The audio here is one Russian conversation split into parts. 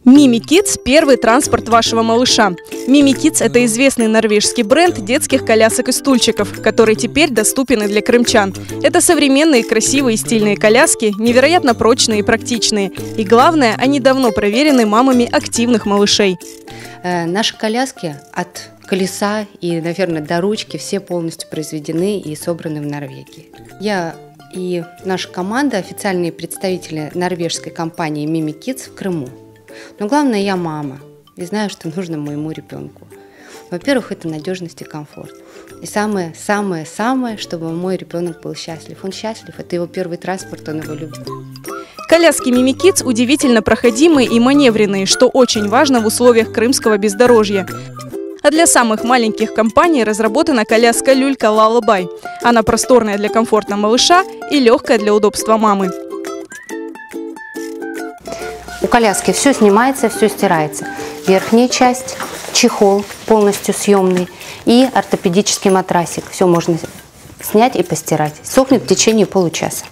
Mimi Kids – первый транспорт вашего малыша. Mimi Kids – это известный норвежский бренд детских колясок и стульчиков, который теперь доступен и для крымчан. Это современные, красивые и стильные коляски, невероятно прочные и практичные. И главное, они давно проверены мамами активных малышей. Наши коляски от колеса и, наверное, до ручки все полностью произведены и собраны в Норвегии. Я и наша команда – официальные представители норвежской компании Mimi Kids в Крыму. Но главное, я мама и знаю, что нужно моему ребенку. Во-первых, это надежность и комфорт. И самое-самое-самое, чтобы мой ребенок был счастлив. Он счастлив, это его первый транспорт, он его любит. Коляски Mimi Kids удивительно проходимые и маневренные, что очень важно в условиях крымского бездорожья. А для самых маленьких компаний разработана коляска «Люлька Lullaby». Она просторная для комфорта малыша и легкая для удобства мамы. У коляски все снимается, все стирается. Верхняя часть, чехол полностью съемный и ортопедический матрасик. Все можно снять и постирать. Сохнет в течение получаса.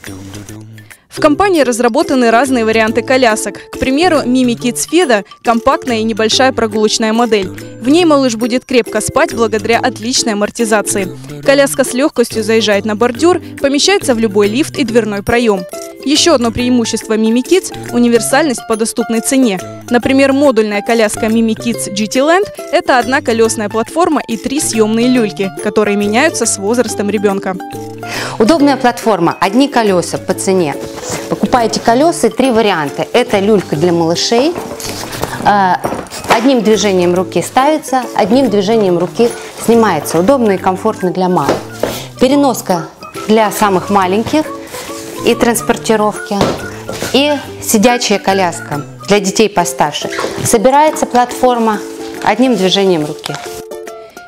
В компании разработаны разные варианты колясок. К примеру, Mimi Kids Feda – компактная и небольшая прогулочная модель. В ней малыш будет крепко спать благодаря отличной амортизации. Коляска с легкостью заезжает на бордюр, помещается в любой лифт и дверной проем. Еще одно преимущество Mimi Kids – универсальность по доступной цене. Например, модульная коляска Mimi Kids GT Land – это одна колесная платформа и 3 съемные люльки, которые меняются с возрастом ребенка. Удобная платформа, одни колеса по цене. Покупаете колеса, 3 варианта. Это люлька для малышей. Одним движением руки ставится, одним движением руки снимается. Удобно и комфортно для мам. Переноска для самых маленьких и транспортировки. И сидячая коляска для детей постарше. Собирается платформа одним движением руки.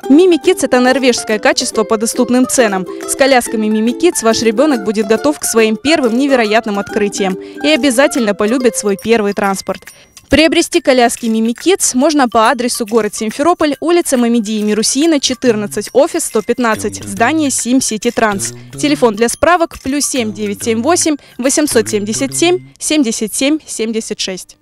Mimi Kids – это норвежское качество по доступным ценам. С колясками Mimi Kids ваш ребенок будет готов к своим первым невероятным открытиям и обязательно полюбит свой первый транспорт. Приобрести коляски Mimi Kids можно по адресу город Симферополь, улица Мамедии Мирусиина, 14, офис 115, здание Sim City Trans. Телефон для справок +7 978 877 77 76.